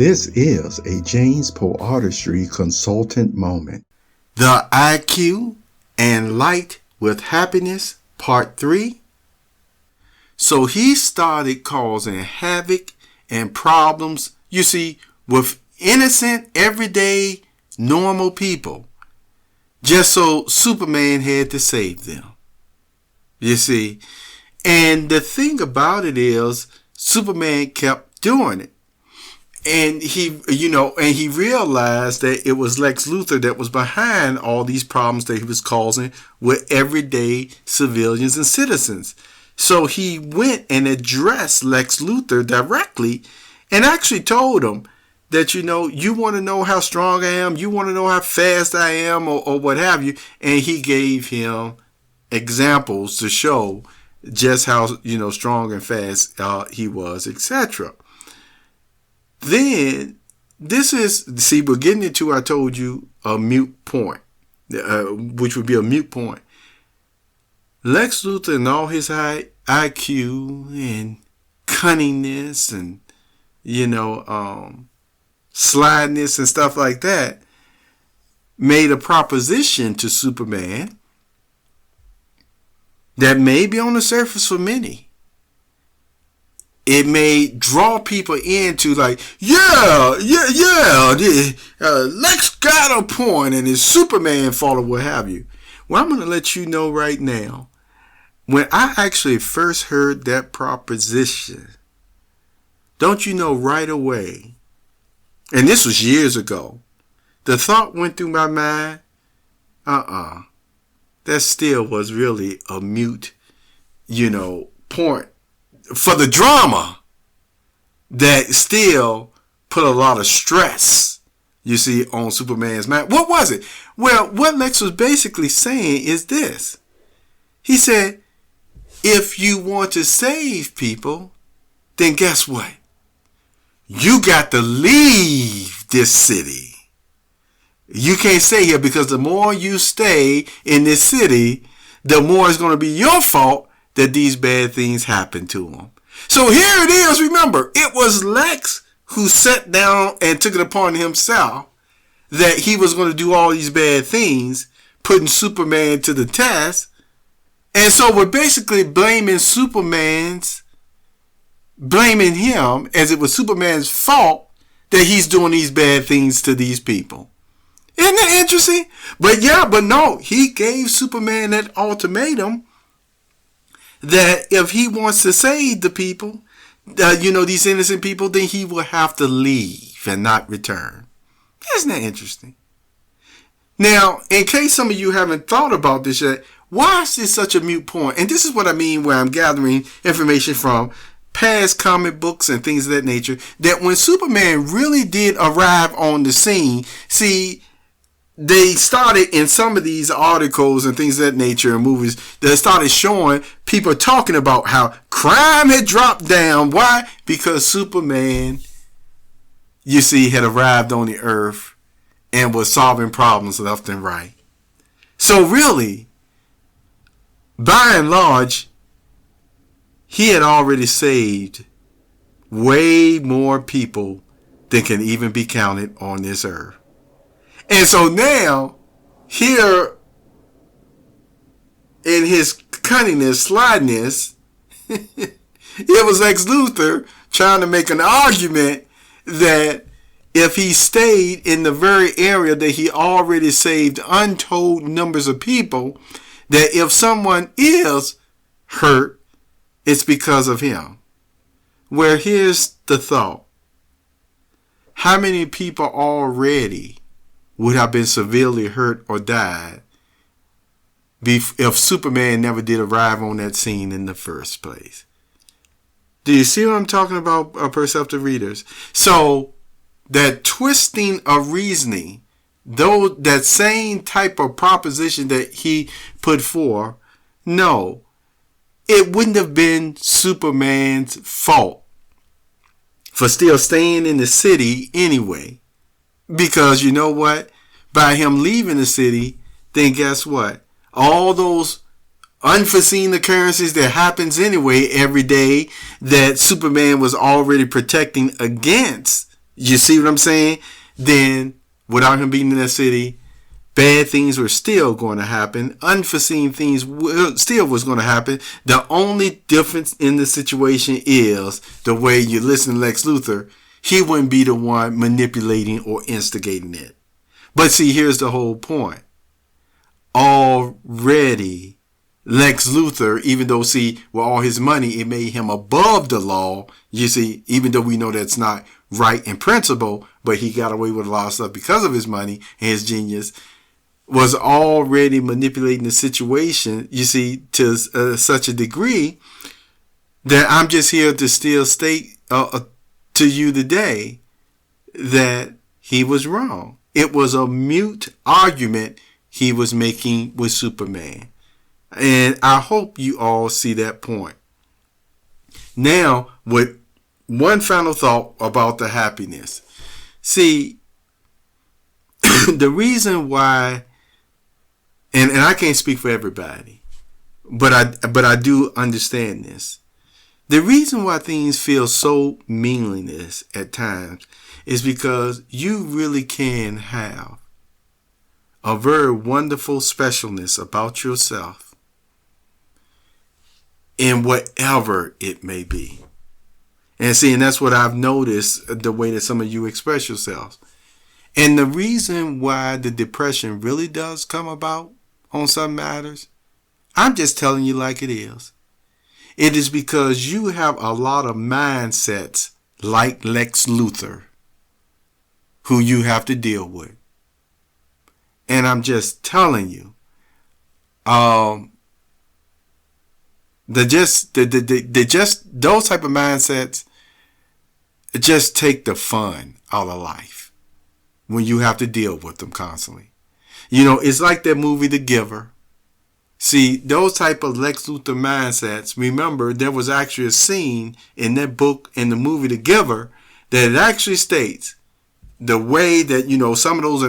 This is a James Poe Artistry Consultant Moment. The IQ and Light with Happiness, Part 3. So he started causing havoc and problems, you see, with innocent, everyday, normal people, just so Superman had to save them. You see, and the thing about it is, Superman kept doing it. And he realized that it was Lex Luthor that was behind all these problems that he was causing with everyday civilians and citizens. So he went and addressed Lex Luthor directly and actually told him that, you want to know how strong I am, you want to know how fast I am, or what have you. And he gave him examples to show just how, strong and fast he was, etc. Then, we're getting into, I told you, a mute point, which would be a mute point. Lex Luthor and all his high IQ and cunningness and, slyness and stuff like that made a proposition to Superman that may be on the surface for many. It may draw people into like, Lex got a point and his Superman fault or what have you. Well, I'm going to let you know right now, when I actually first heard that proposition, don't you know right away, and this was years ago, the thought went through my mind, that still was really a mute, point for the drama that still put a lot of stress, you see, on Superman's mind. What was it? Well, what Lex was basically saying is this. He said, if you want to save people, then guess what? You got to leave this city. You can't stay here because the more you stay in this city, the more it's going to be your fault that these bad things happen to him. So here it is. Remember, it was Lex who sat down and took it upon himself that he was going to do all these bad things, putting Superman to the test. And so we're basically blaming him as it was Superman's fault that he's doing these bad things to these people. Isn't that interesting? But no, he gave Superman that ultimatum that if he wants to save the people, these innocent people, then he will have to leave and not return. Isn't that interesting? Now, in case some of you haven't thought about this yet, why is this such a mute point? And this is what I mean where I'm gathering information from past comic books and things of that nature, that when Superman really did arrive on the scene, see, they started in some of these articles and things of that nature and movies that started showing people talking about how crime had dropped down. Why? Because Superman, you see, had arrived on the earth and was solving problems left and right. So really, by and large, he had already saved way more people than can even be counted on this earth. And so now, here in his cunningness, slyness, it was Lex Luthor trying to make an argument that if he stayed in the very area that he already saved untold numbers of people, that if someone is hurt, it's because of him. Where here's the thought. How many people already would have been severely hurt or died if Superman never did arrive on that scene in the first place? Do you see what I'm talking about, perceptive readers? So that twisting of reasoning, though that same type of proposition that he put forth, no, it wouldn't have been Superman's fault for still staying in the city anyway. Because you know what? By him leaving the city, then guess what? All those unforeseen occurrences that happens anyway every day that Superman was already protecting against, You see what I'm saying? Then, without him being in that city, bad things were still going to happen. Unforeseen things still was going to happen. The only difference in the situation is the way you listen to Lex Luthor. He wouldn't be the one manipulating or instigating it. But see, here's the whole point. Already, Lex Luthor, even though, see, with all his money, it made him above the law. You see, even though we know that's not right in principle, but he got away with a lot of stuff because of his money and his genius, was already manipulating the situation, you see, to such a degree that I'm just here to still state to you today that he was wrong. It was a mute argument he was making with Superman. And I hope you all see that point. Now, with one final thought about the happiness. See, the reason why, and I can't speak for everybody, but I do understand this. The reason why things feel so meaningless at times is because you really can have a very wonderful specialness about yourself in whatever it may be. And see, and that's what I've noticed, the way that some of you express yourselves. And the reason why the depression really does come about on some matters, I'm just telling you like it is. It is because you have a lot of mindsets like Lex Luthor who you have to deal with. And I'm just telling you, just those type of mindsets just take the fun out of life when you have to deal with them constantly. You know, it's like that movie, The Giver. See, those type of Lex Luthor mindsets, remember, there was actually a scene in that book, in the movie The Giver, that it actually states the way that, you know, some of those,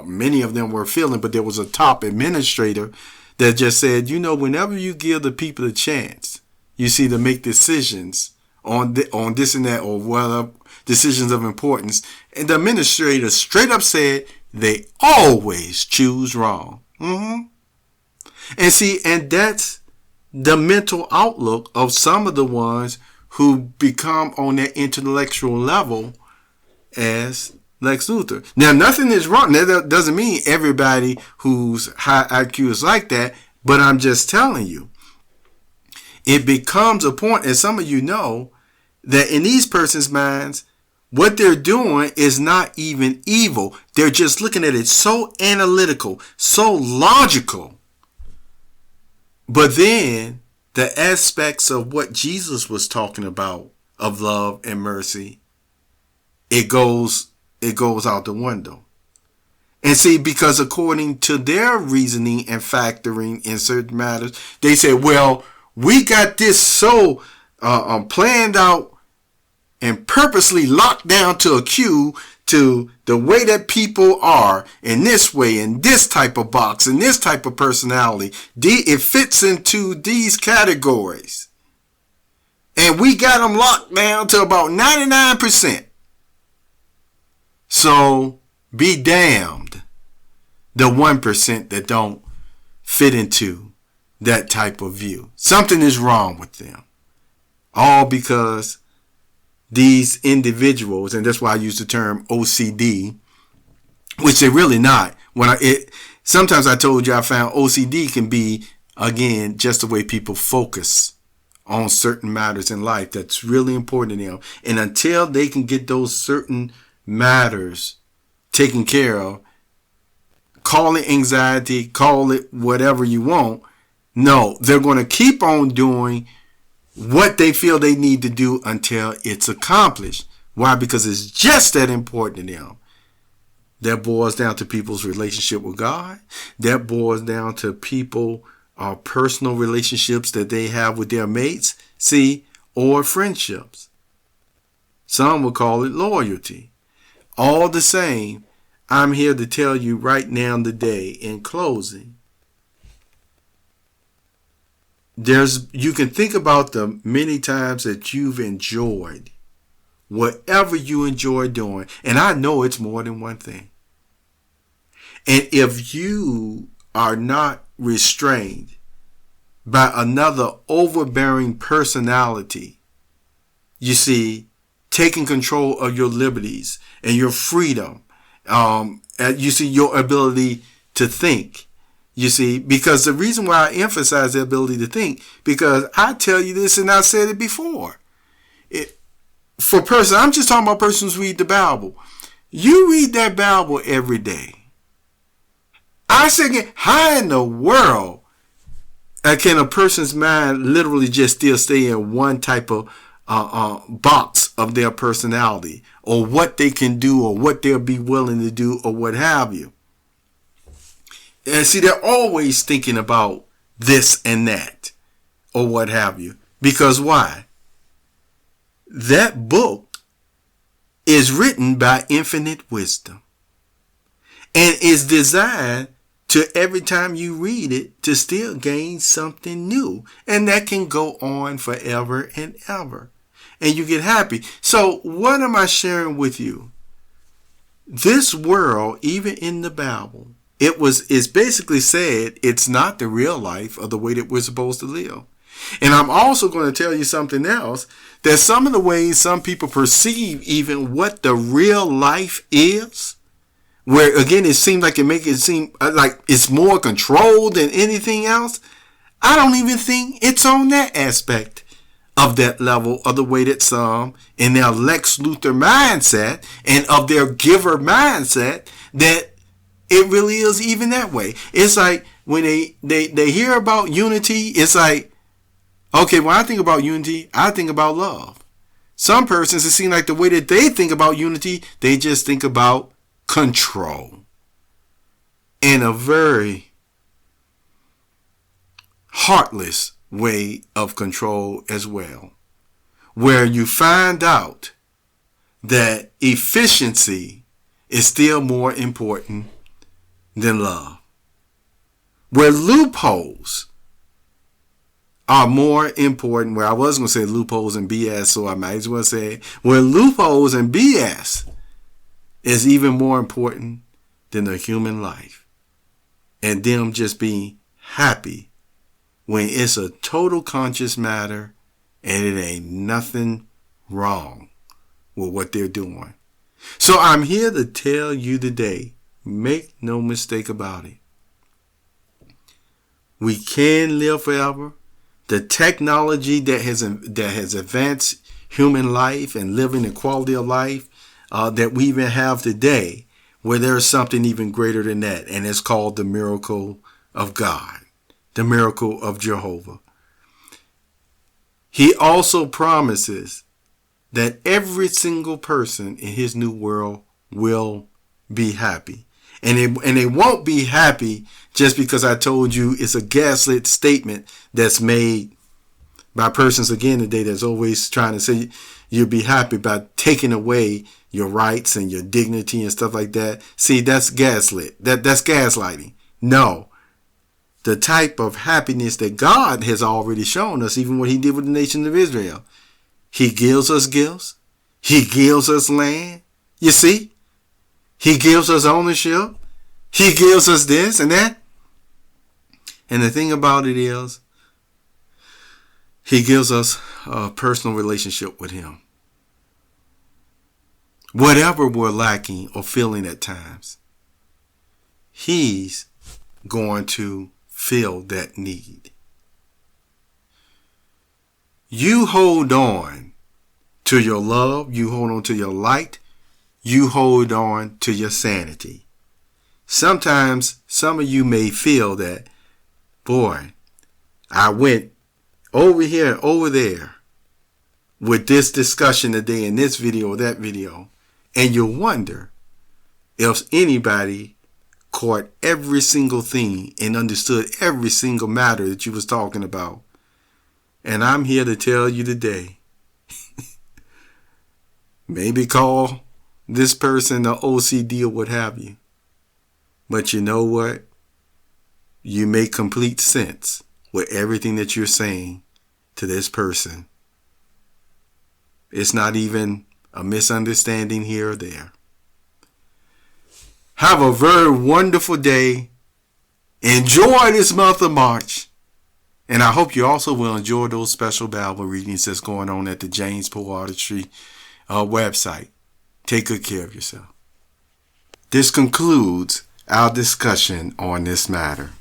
many of them were feeling, but there was a top administrator that just said, you know, whenever you give the people a chance, you see, to make decisions on this and that, or whether decisions of importance, and the administrator straight up said they always choose wrong. And see, and that's the mental outlook of some of the ones who become on that intellectual level as Lex Luthor. Now, nothing is wrong. That doesn't mean everybody who's high IQ is like that, but I'm just telling you, it becomes a point, and some of you know, that in these persons' minds, what they're doing is not even evil. They're just looking at it so analytical, so logical. But then the aspects of what Jesus was talking about, of love and mercy, it goes out the window. And see, because according to their reasoning and factoring in certain matters, they say, well, we got this so planned out and purposely locked down to a cue to the way that people are in this way, in this type of box, in this type of personality. It fits into these categories. And we got them locked down to about 99%. So be damned, the 1% that don't fit into that type of view. Something is wrong with them. All because these individuals, and that's why I use the term OCD, which they're really not. Sometimes I told you I found OCD can be, again, just the way people focus on certain matters in life that's really important to them. And until they can get those certain matters taken care of, call it anxiety, call it whatever you want. No, they're going to keep on doing what they feel they need to do until it's accomplished. Why? Because it's just that important to them. That boils down to people's relationship with God. That boils down to people, personal relationships that they have with their mates, see, or friendships. Some would call it loyalty. All the same, I'm here to tell you right now today, in closing, you can think about the many times that you've enjoyed whatever you enjoy doing. And I know it's more than one thing. And if you are not restrained by another overbearing personality, you see, taking control of your liberties and your freedom, you see, your ability to think. You see, because the reason why I emphasize the ability to think, because I tell you this and I said it before. I'm just talking about persons who read the Bible. You read that Bible every day. I say again, how in the world can a person's mind literally just still stay in one type of box of their personality, or what they can do, or what they'll be willing to do, or what have you? And see, they're always thinking about this and that, or what have you. Because why? That book is written by infinite wisdom and is designed to, every time you read it, to still gain something new. And that can go on forever and ever. And you get happy. So what am I sharing with you? This world, even in the Bible, it's basically said it's not the real life of the way that we're supposed to live. And I'm also going to tell you something else, that some of the ways some people perceive even what the real life is, where again it seems like it seem like it's more controlled than anything else. I don't even think it's on that aspect of that level of the way that some in their Lex Luthor mindset and of their giver mindset, that it really is even that way. It's like when they hear about unity, it's like, okay, when I think about unity, I think about love. Some persons, it seems like the way that they think about unity, they just think about control. In a very heartless way of control as well, where you find out that efficiency is still more important than love, where loopholes are more important, where I was going to say loopholes and BS, so I might as well say where loopholes and BS is even more important than the human life, and them just being happy when it's a total conscious matter and it ain't nothing wrong with what they're doing. So I'm here to tell you today, make no mistake about it. We can live forever. The technology that has advanced human life and living the quality of life that we even have today, where there is something even greater than that, and it's called the miracle of God, the miracle of Jehovah. He also promises that every single person in his new world will be happy. And they won't be happy just because I told you it's a gaslit statement that's made by persons again today that's always trying to say you'll be happy by taking away your rights and your dignity and stuff like that. See, that's gaslit. That's gaslighting. No. The type of happiness that God has already shown us, even what he did with the nation of Israel. He gives us gifts. He gives us land. You see? He gives us ownership. He gives us this and that. And the thing about it is, he gives us a personal relationship with him. Whatever we're lacking or feeling at times, he's going to fill that need. You hold on to your love. You hold on to your light. You hold on to your sanity. Sometimes some of you may feel that, boy, I went over here and over there with this discussion today in this video or that video, and you'll wonder if anybody caught every single thing and understood every single matter that you was talking about. And I'm here to tell you today, maybe call this person the OCD or what have you. But you know what? You make complete sense with everything that you're saying to this person. It's not even a misunderstanding here or there. Have a very wonderful day. Enjoy this month of March. And I hope you also will enjoy those special Bible readings that's going on at the James Poe Artistry website. Take good care of yourself. This concludes our discussion on this matter.